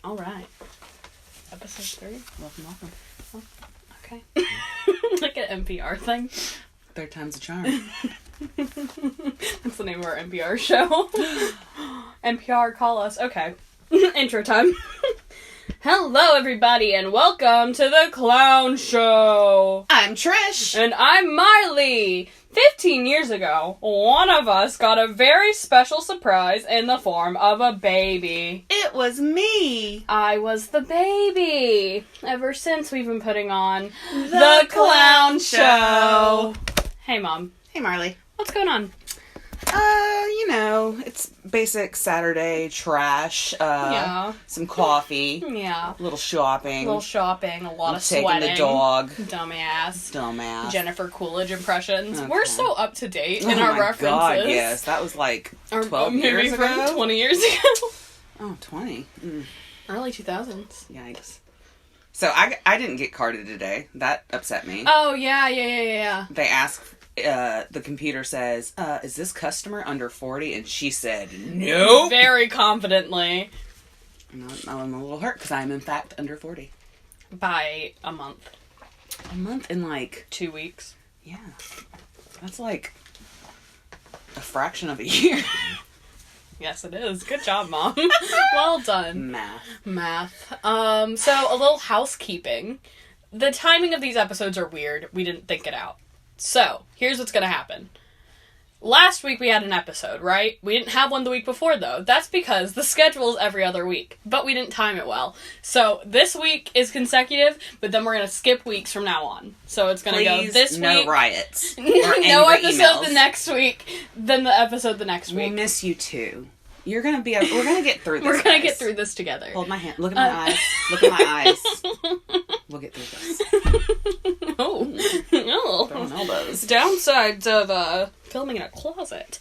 All right. Episode 3. Welcome. Oh, okay. Like an NPR thing. Third time's a charm. That's the name of our NPR show. NPR, call us. Okay. Intro time. Hello, everybody, and welcome to the Clown Show. I'm Trish. And I'm Marley. 15 years ago, one of us got a very special surprise in the form of a baby. It was me. I was the baby. Ever since we've been putting on The Clown Show. Hey, Mom. Hey, Marley. What's going on? It's basic Saturday trash. Yeah. Some coffee. Yeah. A little shopping. A lot of taking sweating. the dog. Dumbass. Jennifer Coolidge impressions. Okay. We're so up to date in our my references. God, yes. That was like 12 years ago? 20 years ago. Oh, 20. Early 2000s. Yikes. So I didn't get carded today. That upset me. Oh, yeah. They asked, the computer says, is this customer under 40? And she said, nope. Very confidently. I'm a little hurt because I'm in fact under 40. By a month. A month and 2 weeks. Yeah. That's like a fraction of a year. Yes, it is. Good job, Mom. Well done. Math. So a little housekeeping. The timing of these episodes are weird. We didn't think it out. So, here's what's gonna happen. Last week we had an episode, right? We didn't have one the week before, though. That's because the schedule is every other week. But we didn't time it well. So, this week is consecutive, but then we're gonna skip weeks from now on. So, it's gonna go this week. No riots. Or no episode emails. the next week, then the episode the next week. We'll miss you too. We're gonna get through this. We're gonna get through this together. Hold my hand. Look at my eyes. Look at my eyes. We'll get through this. No. Throwing elbows. Downsides of filming in a closet.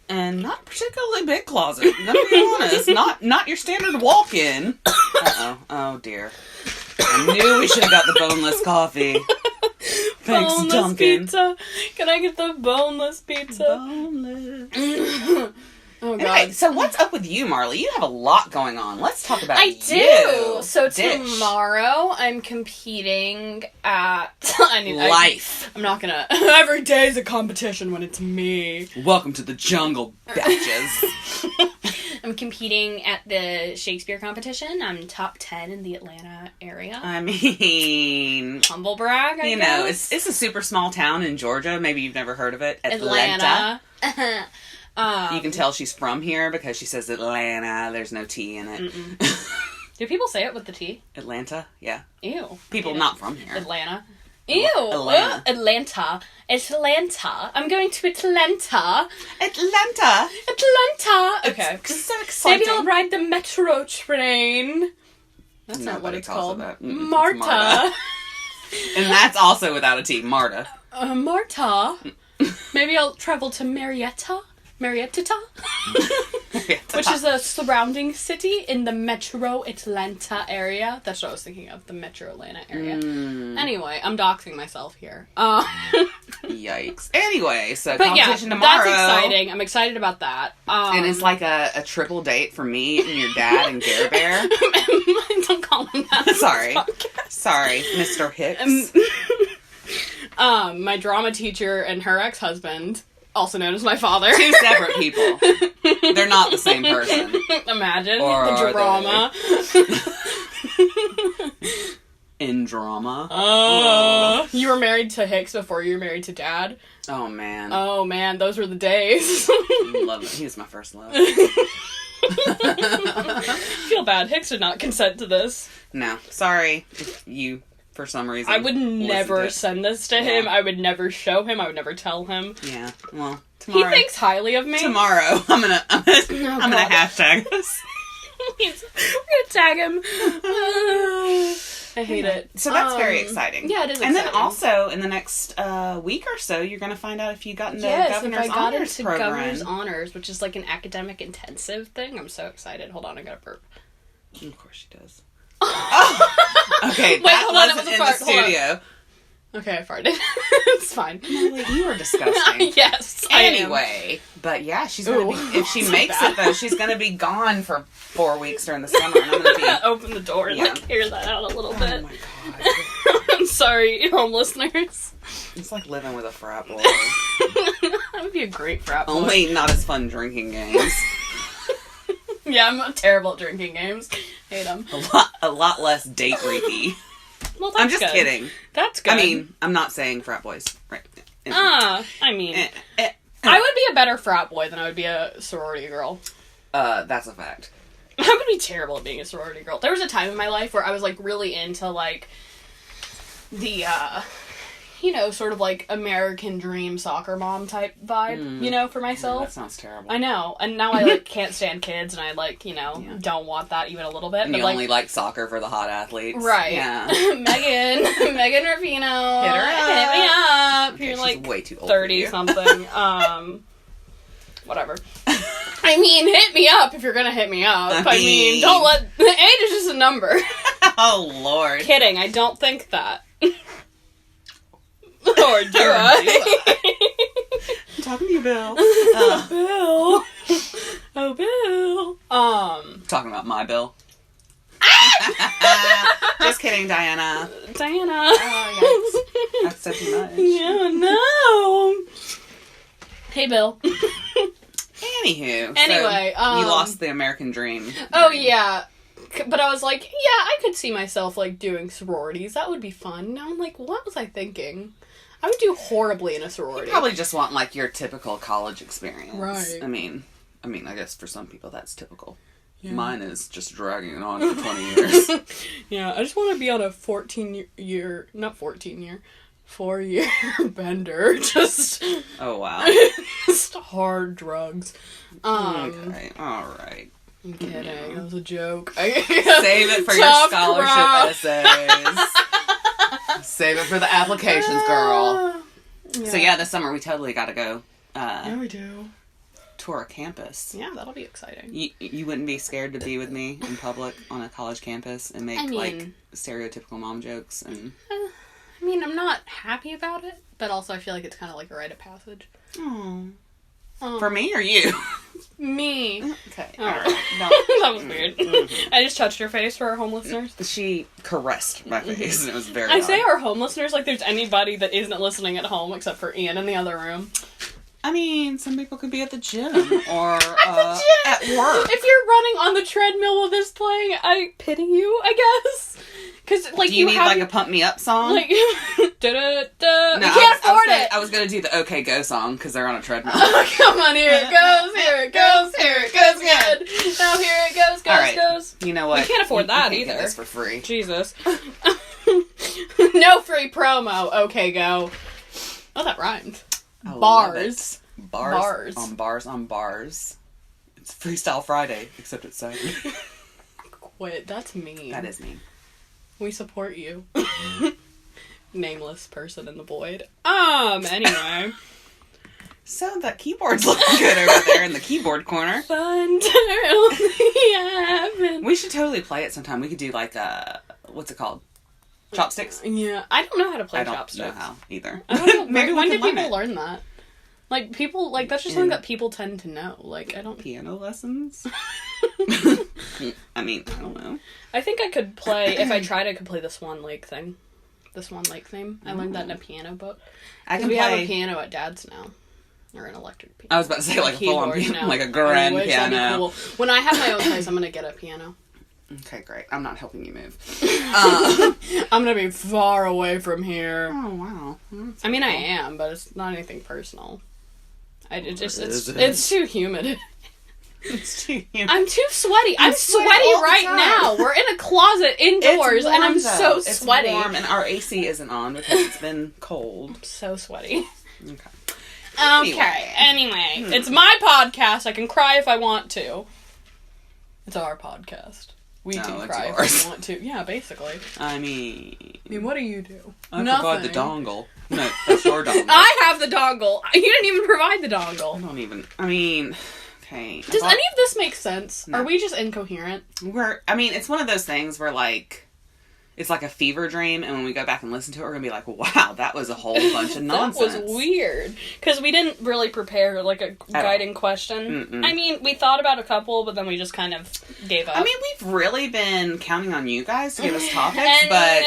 And not particularly big closet. I'm gonna be honest. Not your standard walk-in. Oh dear. I knew we should have got the boneless coffee. Thanks, boneless Duncan. Pizza. Can I get the boneless pizza? Boneless. Oh, God. Anyway, so what's up with you, Marley? You have a lot going on. Let's talk about I do. you. So Dish. tomorrow I'm competing at Life. I'm not gonna. Every day is a competition when it's me. Welcome to the jungle, bitches. I'm competing at the Shakespeare competition. I'm top 10 in the Atlanta area. I mean, Humble brag, I guess. it's a super small town in Georgia. Maybe you've never heard of it. Atlanta. You can tell she's from here because she says Atlanta. There's no T in it. Do people say it with the T? Atlanta? Yeah. Ew. People not from here. Atlanta. Ew. Atlanta. Atlanta. Atlanta. I'm going to Atlanta. Atlanta. Okay. It's so exciting. Maybe I'll ride the metro train. That's not what it's called. Marta. And that's also without a T. Marta. Marta. Maybe I'll travel to Marietta, which is a surrounding city in the metro Atlanta area. That's what I was thinking of, the metro Atlanta area. Anyway, I'm doxing myself here. Yikes. Anyway, so but competition yeah, tomorrow. That's exciting. I'm excited about that. And it's like a triple date for me and your dad and Gare Bear. Don't call him that. Sorry, Mr. Hicks. My drama teacher and her ex-husband, also known as my father. Two separate people. They're not the same person. Imagine or the drama. In drama. You were married to Hicks before you were married to Dad? Oh, man. Those were the days. Love it. He was my first love. Feel bad. Hicks did not consent to this. No. Sorry if you... For some reason. I would never send this to him. I would never show him. I would never tell him. Yeah. Well, tomorrow. He thinks highly of me. Tomorrow, I'm gonna hashtag us. We're gonna tag him. I hate it. So that's very exciting. Yeah, it is exciting. And then also, in the next week or so, you're gonna find out if you got into Governor's Honors program. Governor's Honors, which is like an academic intensive thing. I'm so excited. Hold on, I gotta burp. Of course she does. Oh. Okay, wait, hold on, it was a in fart. the studio. Okay, I farted. It's fine. Molly, you are disgusting. Yes, Anyway, but yeah, she's gonna be, if she makes it though, she's gonna be gone for 4 weeks during the summer. And I'm gonna be open the door and like air that out a little bit. Oh my god. I'm sorry, home listeners. It's like living with a frat boy. That would be a great frat boy. Only not as fun drinking games. Yeah, I'm terrible at drinking games. Hate them. A lot less date rapey. Well, that's I'm just good. kidding. That's good. I mean, I'm not saying frat boys. Right. I mean, I would be a better frat boy than I would be a sorority girl. That's a fact. I would be terrible at being a sorority girl. There was a time in my life where I was, like, really into, like, the, sort of, like, American dream soccer mom type vibe, for myself. That sounds terrible. I know. And now I, like, can't stand kids, and I, like, don't want that even a little bit. And but you only like soccer for the hot athletes. Right. Yeah. Megan Rapinoe. Hit her up. Hit me up. Okay, You're, she's like, way too old 30-something. Whatever. I mean, hit me up if you're gonna hit me up. I mean, don't let... Age is just a number. Oh, Lord. Kidding, I don't think that. Or do I? I'm talking to you, Bill. Bill. Oh, Bill. Talking about my Bill. Just kidding, Diana. Diana. Oh, yes. That's so too much. Yeah, no. Hey, Bill. Anywho. Anyway, so you lost the American dream. Oh, yeah. But I was like, yeah, I could see myself, like, doing sororities. That would be fun. Now I'm like, what was I thinking? I would do horribly in a sorority. You probably just want, like, your typical college experience. Right. I mean, I guess for some people that's typical. Yeah. Mine is just dragging it on for 20 years. Yeah, I just want to be on a 4-year bender. Just... Oh, wow. Just hard drugs. Okay, alright. I'm kidding. Yeah. That was a joke. Save it for your scholarship essays. Save it for the applications, girl. Yeah. So yeah, this summer we totally gotta go Yeah, we do. tour a campus. Yeah, that'll be exciting. You wouldn't be scared to be with me in public on a college campus and make, like, stereotypical mom jokes and... I mean, I'm not happy about it, but also I feel like it's kind of like a rite of passage. Aww. For me or you? Me. Okay. Oh. Alright. No. That was weird. Mm-hmm. I just touched your face for our home listeners. She caressed my face and it was very I odd. say our home listeners like there's anybody that isn't listening at home except for Ian in the other room. I mean, some people could be at the gym or at work. If you're running on the treadmill with this playing, I pity you, I guess. Because, like, do you need, like, a pump me up song? Like, da-da-da. No, I can't afford it. I was gonna do the OK Go song because they're on a treadmill. Oh, come on, here it goes, here it goes, here it goes, good. Now here it goes, All right. goes. You know what? We can't afford that you can't either. get this for free. Jesus. No free promo. Okay, go. Oh, that rhymed. I love Bars. it. Bars. On bars on bars. It's Freestyle Friday, except it's Saturday. Quit. That's mean. That is mean. We support you. Nameless person in the void. Anyway. So that keyboard's looking good over there in the keyboard corner. Fun to only happen. We should totally play it sometime. We could do like what's it called? Chopsticks? Yeah, I don't know how to play I don't chopsticks. know how either. I don't know. Maybe when we did can people learn it. learn that? Like, people, like, that's just something that people tend to know. Like, I don't... Piano lessons? I mean, I don't know. I think I could play, if I tried, I could play the Swan Lake thing. The Swan Lake theme. I learned that in a piano book. We have a piano at Dad's now. Or an electric piano. I was about to say, like a full-on piano. No. Like a grand piano. That'd be cool. When I have my own place, I'm going to get a piano. Okay, great. I'm not helping you move. I'm going to be far away from here. Oh, wow. That's I mean, cool. I am, but it's not anything personal. It's too humid. It's too humid. I'm too sweaty. I'm sweaty right now. We're in a closet indoors, and I'm so sweaty. It's warm, and our AC isn't on because it's been cold. I'm so sweaty. Okay. Anyway, it's my podcast. I can cry if I want to. It's our podcast. We can cry if we want to. Yeah, basically. I mean, what do you do? I provide the dongle. No, that's your dongle. I have the dongle. You didn't even provide the dongle. Okay. Does any of this make sense? No. Are we just incoherent? It's one of those things where, like, it's like a fever dream, and when we go back and listen to it, we're going to be like, wow, that was a whole bunch of nonsense. That was weird. Because we didn't really prepare, like, a guiding question. Mm-mm. I mean, we thought about a couple, but then we just kind of gave up. I mean, we've really been counting on you guys to give us topics, And, but,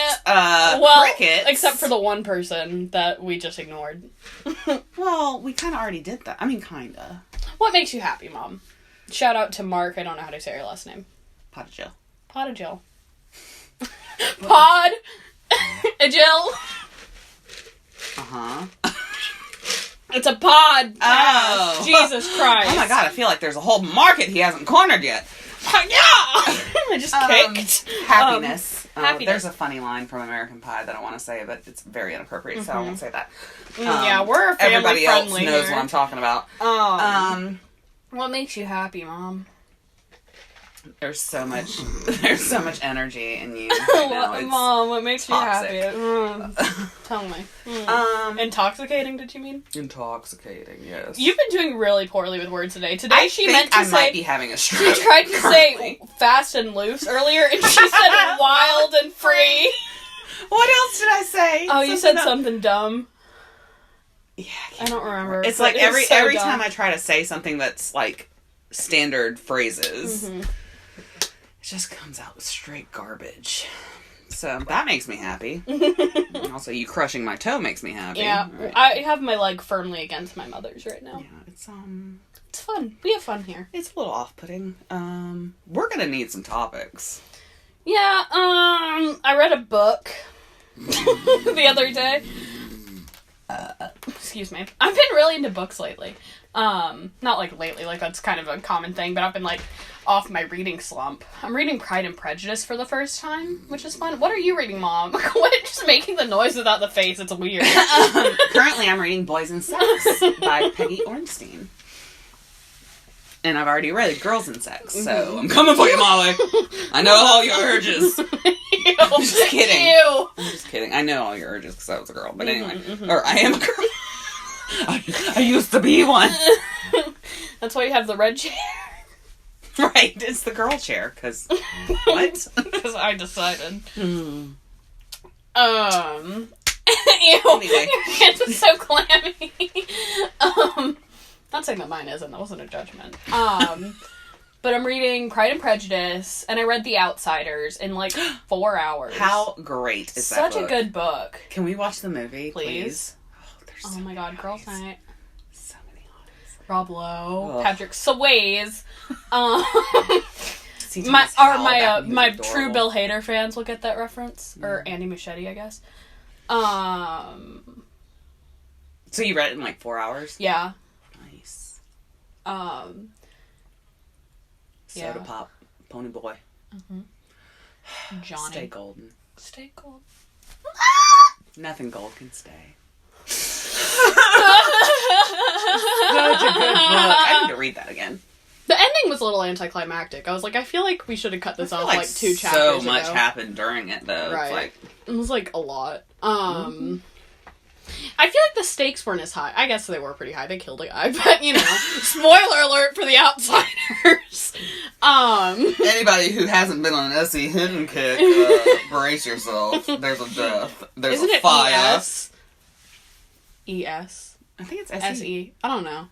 crickets. Except for the one person that we just ignored. Well, we kind of already did that. I mean, kind of. What makes you happy, Mom? Shout out to Mark. I don't know how to say your last name. Pot of Jill. Pod of Jill. Pod. Jill. Uh-huh. It's a pod. Oh. Jesus Christ. Oh my God, I feel like there's a whole market he hasn't cornered yet. Yeah. I just kicked. Happiness. Happiness. There's a funny line from American Pie that I want to say, but it's very inappropriate, so I won't say that. Yeah, we're family everybody else friendly knows here. what I'm talking about. What makes you happy, Mom? There's so much energy in you right now. It's Mom, what makes toxic. you happy? Tell me. Intoxicating, did you mean? Intoxicating, yes. You've been doing really poorly with words today. Today I she think meant to I say... might be having a stroke. She tried to currently. say fast and loose earlier, and she said wild and free. What else did I say? Oh, you said something dumb. Yeah, I don't remember. It's like It was so every dumb. time I try to say something that's like standard phrases, it just comes out with straight garbage. So that makes me happy. Also, you crushing my toe makes me happy. Yeah, Right. I have my leg firmly against my mother's right now. Yeah, it's fun. We have fun here. It's a little off-putting. We're gonna need some topics. Yeah, I read a book the other day. Excuse me. I've been really into books lately. Not like lately, like that's kind of a common thing, but I've been like off my reading slump. I'm reading Pride and Prejudice for the first time, which is fun. What are you reading, Mom? Quit just making the noise without the face. It's weird. Currently, I'm reading Boys and Sex by Peggy Ornstein. And I've already read Girls and Sex, so I'm coming for you, Molly. I know all your urges. I'm just kidding. Ew. I'm just kidding. I know all your urges because I was a girl. But anyway. Or I am a girl. I used to be one. That's why you have the red chair. Right. It's the girl chair. Because... What? Because I decided. Mm. Ew. Anyway. Your hands are so clammy. Not saying that mine isn't. That wasn't a judgment. But I'm reading Pride and Prejudice, and I read The Outsiders in like 4 hours. How great is that book? Such a good book. Can we watch the movie, please? Oh my god, girls' night. So many hotties. Rob Lowe, Ugh. Patrick Swayze. My true Bill Hader fans will get that reference, or Andy Muschietti, I guess. So you read it in like 4 hours? Yeah. Nice. Yeah. Soda pop, pony boy. Johnny. Stay golden. Stay gold. Nothing gold can stay. Such a good book. I need to read that again. The ending was a little anticlimactic. I was like, I feel like we should have cut this off like 2 chapters so ago. much happened during it, though. Right. It's It was like a lot. I feel like the stakes weren't as high. I guess they were pretty high. They killed a guy, but you know, spoiler alert for The Outsiders. Anybody who hasn't been on an SE hidden kick, brace yourself. There's a death. There's Isn't a it fire. ES? I think it's SE. I don't know.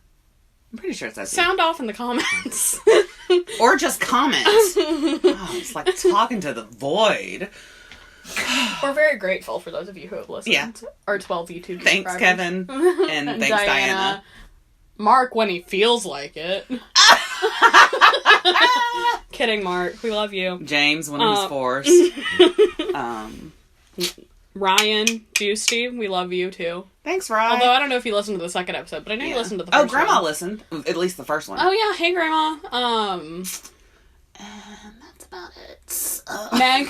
I'm pretty sure it's SE. Sound off in the comments. Or just comment. Oh, it's like talking to the void. We're very grateful for those of you who have listened. Yeah. Our 12 YouTube Thanks, subscribers. Kevin. And thanks, Diana. Mark, when he feels like it. Kidding, Mark. We love you. James, when he's forced. Ryan, Busty, we love you too. Thanks, Ryan. Although I don't know if you listened to the second episode, but I know you listened to the first one. Oh, Grandma listened. At least the first one. Oh yeah, hey Grandma. That's about it. Meg.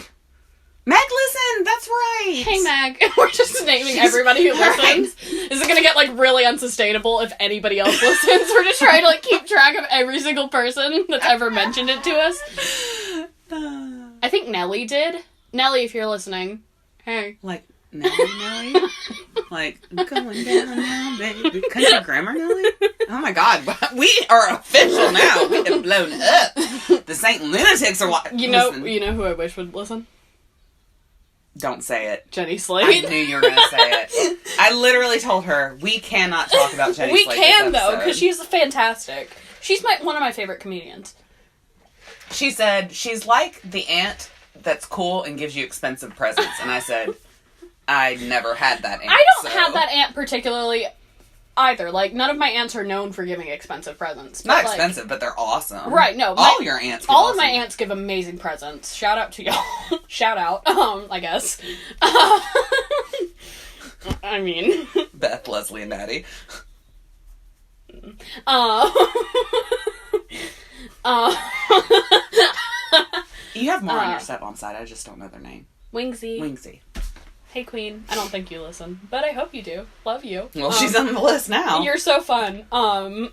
Meg listened! That's right! Hey Meg. We're just naming everybody who listens. Is it gonna get like really unsustainable if anybody else listens? We're just trying to like keep track of every single person that's ever mentioned it to us. I think Nelly did. Nelly, if you're listening. Hey. Like, Nelly? Like, going down now, baby. Country grammar, Nelly? Oh my god, we are official now. We have blown up. The Saint Lunatics are You know who I wish would listen? Don't say it. Jenny Slate. I knew you were going to say it. I literally told her, we cannot talk about Jenny Slate. We can, though, because she's fantastic. She's one of my favorite comedians. She said, she's like the aunt that's cool and gives you expensive presents. And I said, I never had that aunt. I don't have that aunt particularly either. Like, none of my aunts are known for giving expensive presents. Not expensive, but they're awesome. Right, no. All your aunts give all of my aunts give amazing presents. Shout out to y'all. Shout out, I guess. I mean... Beth, Leslie, and Maddie. You have more on your stepmom's side. I just don't know their name. Wingsy. Hey, Queen. I don't think you listen, but I hope you do. Love you. Well, she's on the list now. You're so fun. But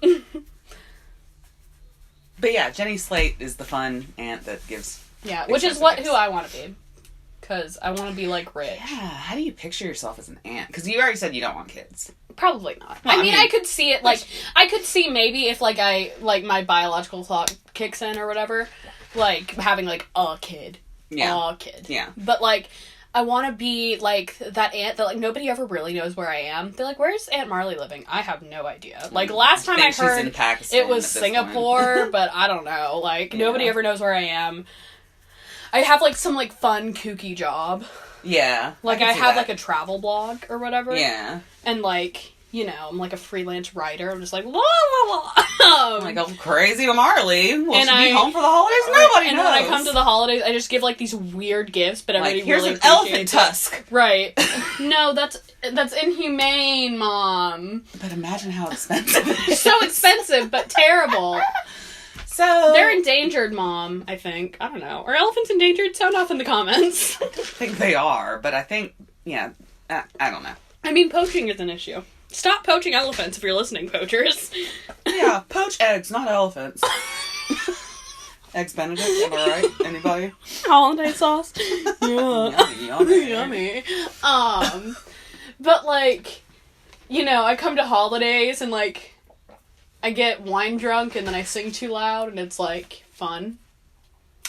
yeah, Jenny Slate is the fun aunt that gives... Yeah, which is who I want to be. Because I want to be, like, rich. Yeah, how do you picture yourself as an aunt? Because you already said you don't want kids. Probably not. Well, I mean, I could see it, like... I could see maybe if, like, my biological clock kicks in or whatever, like, having, like, a kid. Yeah. A kid. Yeah. But, like... I want to be, like, that aunt that, like, nobody ever really knows where I am. They're like, where's Aunt Marley living? I have no idea. Like, last time I heard, she's in Pakistan it was Singapore, but I don't know. Like, nobody ever knows where I am. I have, like, some, like, fun, kooky job. Yeah. Like, I have, like, a travel blog or whatever. Yeah. And, like... You know, I'm like a freelance writer. I'm just like, la la la. Like, oh, crazy Marley. Will and she be home for the holidays? Nobody knows. And when I come to the holidays, I just give, like, these weird gifts, but everybody here's really an elephant tusk. Right. No, that's inhumane, Mom. But imagine how expensive it is. So expensive, but terrible. So... They're endangered, Mom, I think. I don't know. Are elephants endangered? Sound off in the comments. I don't think they are, but I think, yeah, I don't know. I mean, poaching is an issue. Stop poaching elephants if you're listening, poachers. Yeah, poach eggs, not elephants. Eggs Benedict, am I right? Anybody? Hollandaise sauce. Yeah. Yummy. Yummy. But, like, you know, I come to holidays and, like, I get wine drunk and then I sing too loud and it's, like, fun.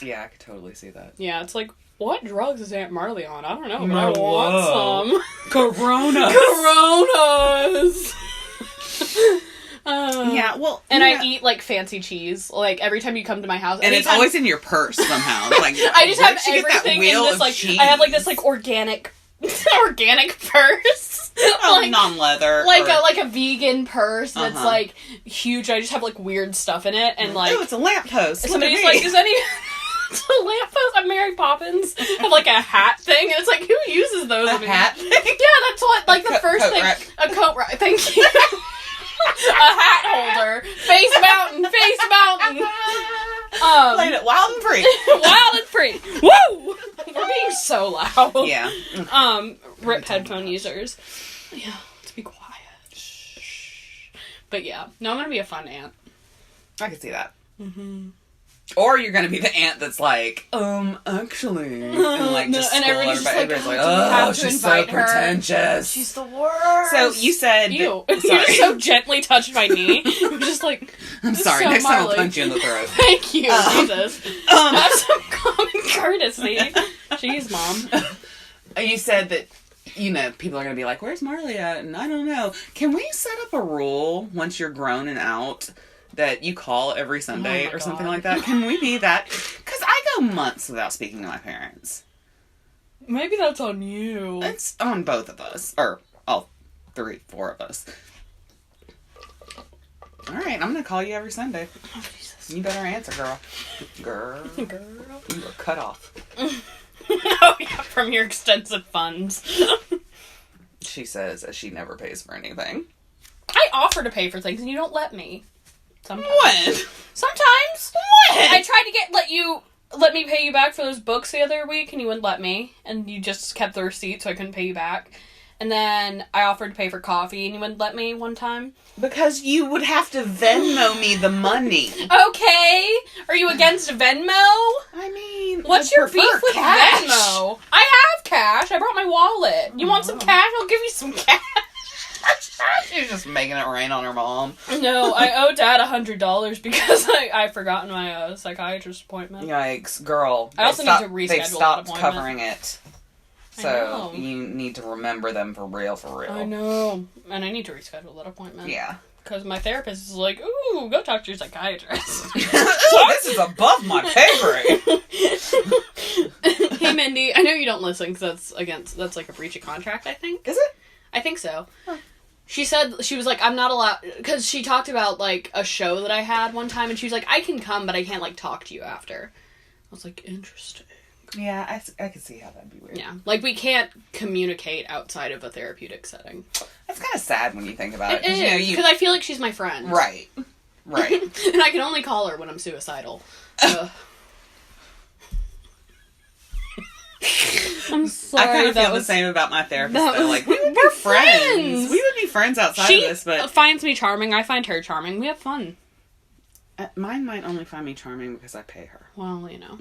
Yeah, I could totally see that. Yeah, it's like, what drugs is Aunt Marley on? I don't know, but I want some. Coronas. Yeah, well... And I eat, like, fancy cheese. Like, every time you come to my house... And it's always in your purse, somehow. Like, I just have everything in this, like... Cheese? I have, like, this, like, organic purse. Like, non-leather. Like a vegan purse that's, like, huge. I just have, like, weird stuff in it. And, like... Oh, it's a lamppost. Somebody's like, is any... It's a lamppost. I'm Mary Poppins. I have, like, a hat thing. And it's like, who uses those? A hat thing? Yeah, that's what... Like, the first thing... Rack. A coat rack. Thank you. A hat holder. Face mountain. Played it wild and free. Wild and free. Woo! We're being so loud. Yeah. Rip headphone users. Yeah, let's be quiet. Shh. But yeah, no, I'm gonna be a fun aunt. I can see that. Mm-hmm. Or you're gonna be the aunt that's like, actually, and like just and everybody's everybody's like, oh, she's so pretentious. She's the worst. So you said, you sorry. so gently touched my knee. I'm just like, I'm sorry. So Next time Marley. I'll punch you in the throat. Thank you, Jesus. Have some common courtesy. Jeez, Mom. You said that. You know, people are going to be like, where's Marley at? And I don't know. Can we set up a rule once you're grown and out that you call every Sunday or something like that? Can we be that? Because I go months without speaking to my parents. Maybe that's on you. It's on both of us. Or all 4 of us. Alright, I'm going to call you every Sunday. Oh, Jesus. You better answer, girl. Girl. You are cut off. Oh, yeah, from your extensive funds. She says that she never pays for anything. I offer to pay for things and you don't let me. Sometimes. When? Sometimes. When? I tried to let me pay you back for those books the other week and you wouldn't let me. And you just kept the receipt so I couldn't pay you back. And then I offered to pay for coffee and you wouldn't let me one time. Because you would have to Venmo me the money. Okay. Are you against Venmo? I mean, what's your beef with cash. Venmo? I have cash. I brought my wallet. You want some cash? I'll give you some cash. She's just making it rain on her mom. No, I owe Dad $100 because I've forgotten my psychiatrist appointment. Yikes, girl. I also need to reschedule They've stopped that appointment. covering it. So you need to remember them for real. I know. And I need to reschedule that appointment. Yeah. Because my therapist is like, ooh, go talk to your psychiatrist. This is above my pay grade. Hey, Mindy, I know you don't listen because that's like a breach of contract, I think. Is it? I think so. Huh. She said, she was like, I'm not allowed, because she talked about, like, a show that I had one time, and she was like, I can come, but I can't, like, talk to you after. I was like, interesting. Yeah, I can see how that'd be weird. Yeah. Like, we can't communicate outside of a therapeutic setting. That's kind of sad when you think about it. It is, because I feel like she's my friend. Right. Right. And I can only call her when I'm suicidal. I'm sorry. I kind of feel the same about my therapist, though. Like, we're friends. We would be friends outside of this, but... She finds me charming. I find her charming. We have fun. Mine might only find me charming because I pay her. Well, you know.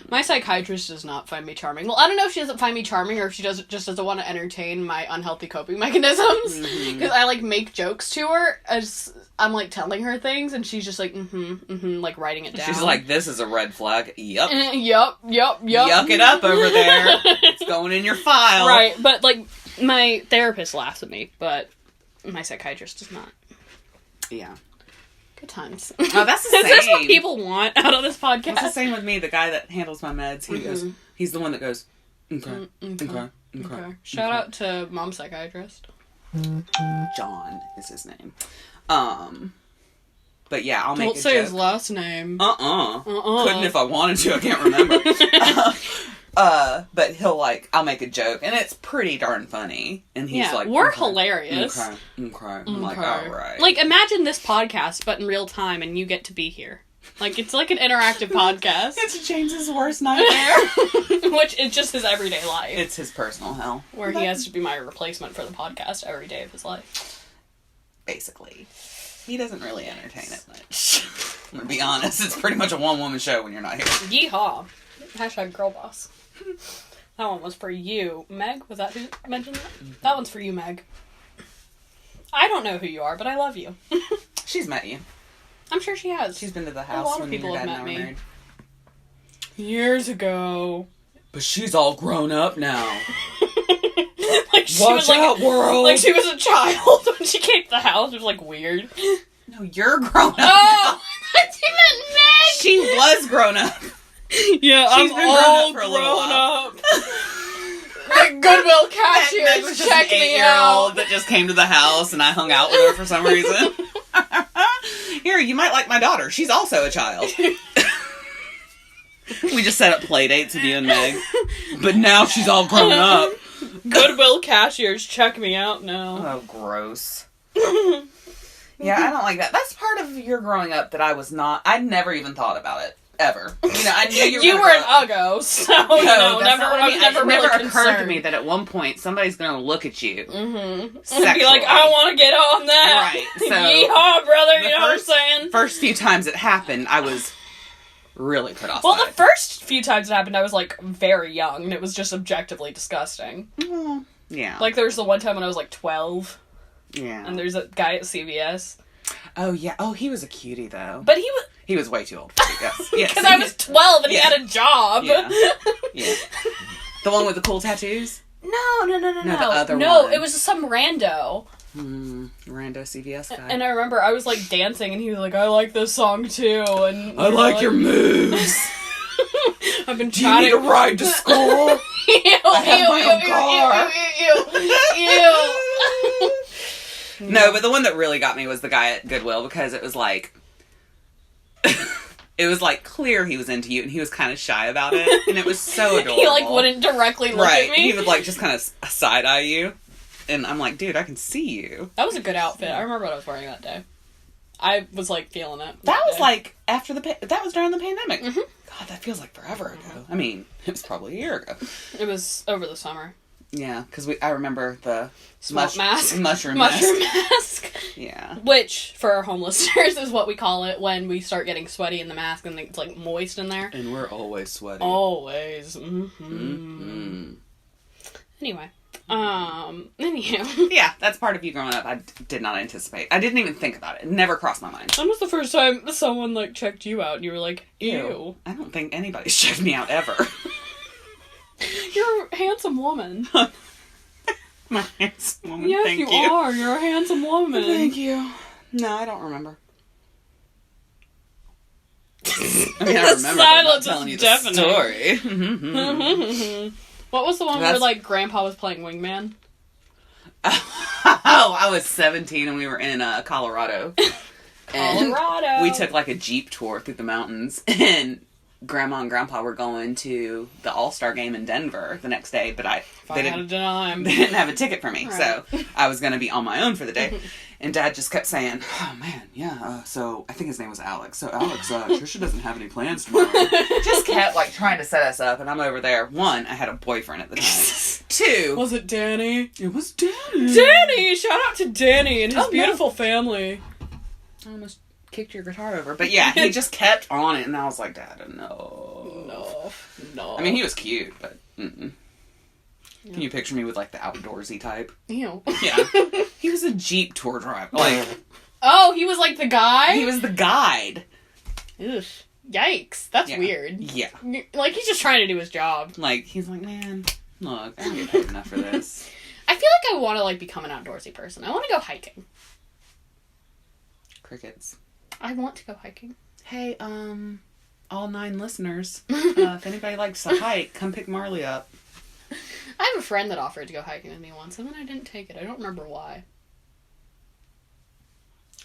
My psychiatrist does not find me charming. Well, I don't know if she doesn't find me charming or if she doesn't want to entertain my unhealthy coping mechanisms. Because I, like, make jokes to her as I'm, like, telling her things, and she's just like, like, writing it down. She's like, this is a red flag. Yup. Yup. Yuck it up over there. It's going in your file. Right, but, like, my therapist laughs at me, but my psychiatrist does not. Yeah. Good times. Oh, that's the same. Is this what people want out of this podcast? That's the same with me. The guy that handles my meds, he goes, he's the one that goes, okay. Shout out to mom's psychiatrist. John is his name. But yeah, I'll make a joke. Don't say his last name. Couldn't if I wanted to. I can't remember. But he'll, like, I'll make a joke, and it's pretty darn funny. And he's like, we're hilarious. Okay. I'm like, alright. Like, imagine this podcast, but in real time, and you get to be here. Like, it's like an interactive podcast. It's James's worst nightmare. Which is just his everyday life. It's his personal hell. Where he has to be my replacement for the podcast every day of his life. Basically. He doesn't really entertain it much. I'm gonna be honest, it's pretty much a one-woman show when you're not here. Yeehaw. Hashtag girl boss. That one was for you. Meg? Was that who mentioned that? That one's for you, Meg. I don't know who you are, but I love you. She's met you. I'm sure she has. She's been to the house a lot when of people your have dad and met I were me. married. Years ago. But she's all grown up now. Like she Watch was like out, world! Like she was a child when she came to the house. It was like weird. No, you're grown up. Oh, I thought you meant Meg. She was grown up. Yeah, She's been all grown up for a little while. up. The Goodwill cashier was just checked an me 8-year-old out. that just came to the house and I hung out with her for some reason. Here, you might like my daughter. She's also a child. We just set up play dates with you and Meg. But now she's all grown up. Goodwill cashiers check me out now. Oh, gross. Yeah, I don't like that. That's part of your growing up that I'd never even thought about it. Ever. You know, I knew you were an uggo, so no, you know, never. I was never it really never occurred to concerned. me that at one point somebody's going to look at you, and sexually. be like, I want to get on that. Right. So yeehaw, brother. You know what I'm saying? First few times it happened, I was really put off. Well, the first few times it happened, I was like very young, and it was just objectively disgusting. Yeah. Like there was the one time when I was like 12. Yeah. And there's a guy at CVS. Oh yeah. Oh, he was a cutie though. But he was way too old for CVS. Yes. Because I was 12 and he had a job. Yeah. Yeah. The one with the cool tattoos? No. The other no, one. it was some rando. Rando CVS guy. And I remember I was like dancing and he was like, I like this song too. And I like your moves. I've been Do you need a ride to school? Ew. No, but the one that really got me was the guy at Goodwill because it was like... It was like clear he was into you and he was kind of shy about it. And it was so adorable. He like wouldn't directly look at me. He would like just kind of side-eye you. And I'm like, dude, I can see you. That was a good outfit. I remember what I was wearing that day. I was like feeling it. That was like after that was during the pandemic. Mm-hmm. God, that feels like forever ago. I mean, it was probably a year ago. It was over the summer. Yeah, because I remember the mushroom mask. Yeah. Which, for our home listeners, is what we call it when we start getting sweaty in the mask and it's like moist in there. And we're always sweaty. Always. Anyway. Anywho. Yeah, that's part of you growing up. I did not anticipate. I didn't even think about it. It never crossed my mind. When was the first time someone like checked you out and you were like, ew? I don't think anybody's checked me out ever. a handsome woman. I'm a handsome woman. Yes, Thank you are. You're a handsome woman. Thank you. No, I don't remember. I mean, I remember, but I'm not telling you the story. What was the one where, like, Grandpa was playing wingman? Oh, I was 17 and we were in Colorado. Colorado. We took, like, a Jeep tour through the mountains, and Grandma and Grandpa were going to the All-Star game in Denver the next day, but they didn't have a ticket for me, right. So I was going to be on my own for the day. And Dad just kept saying, oh man, yeah, so I think his name was Alex. So Alex, Trisha doesn't have any plans tomorrow. Just kept, like, trying to set us up, and I'm over there. One, I had a boyfriend at the time. Two. Was it Danny? It was Danny. Danny! Shout out to Danny and his beautiful family. I almost kicked your guitar over. But yeah, he just kept on it, and I was like, Dad, no. I mean, he was cute, but Can you picture me with, like, the outdoorsy type? Ew. Yeah. He was a Jeep tour driver. Like, oh, he was, like, the guy? He was the guide. Ugh. Yikes. That's weird. Yeah. Like, he's just trying to do his job. Like, he's like, man, look, I don't get paid enough for this. I feel like I want to, like, become an outdoorsy person. I want to go hiking. Crickets. I want to go hiking. Hey, all 9 listeners, if anybody likes to hike, come pick Marley up. I have a friend that offered to go hiking with me once, and then I didn't take it. I don't remember why.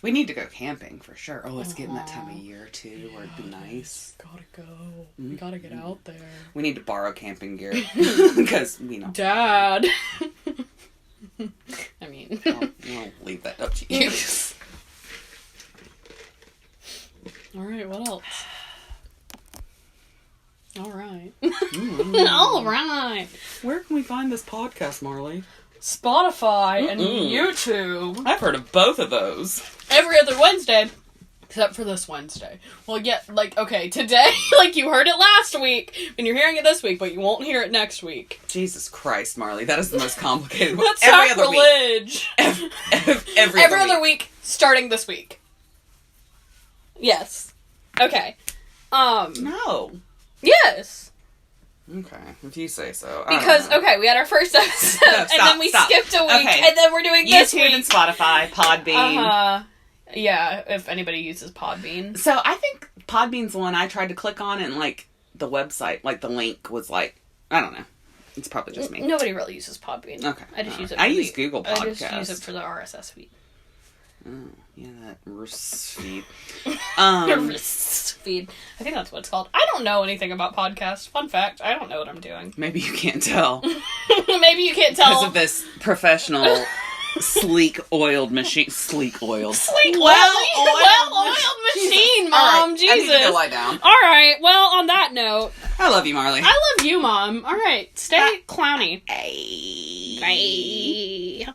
We need to go camping, for sure. Oh, it's getting that time of year, too, where it'd be nice. Gotta go. We gotta get out there. We need to borrow camping gear. Because, Dad! I mean... I'll leave that up to you. Alright, what else? Alright. Alright. Where can we find this podcast, Marley? Spotify and YouTube. I've heard of both of those. Every other Wednesday. Except for this Wednesday. Well, yeah, like, okay, today, like, you heard it last week, and you're hearing it this week, but you won't hear it next week. Jesus Christ, Marley, that is the most complicated one. That's sacrilege. Every other week, starting this week. Yes. Okay. No. Yes. Okay, if you say so. Because, okay, we had our first episode, and then we skipped a week, and then we're doing this week. YouTube and Spotify, Podbean. Yeah, if anybody uses Podbean. So, I think Podbean's the one I tried to click on, and, like, the website, like, the link was, like, I don't know. It's probably just me. Nobody really uses Podbean. Okay. I just use it. I use Google Podcast. I just use it for the RSS feed. Oh, yeah, that RSS feed. RSS feed. I think that's what it's called. I don't know anything about podcasts. Fun fact, I don't know what I'm doing. Maybe you can't tell. Maybe you can't tell. Because of this professional, well-oiled machine, Mom. Right, Jesus. I need to go lie down. All right. Well, on that note, I love you, Marley. I love you, Mom. All right. Stay clowny. Bye. Bye.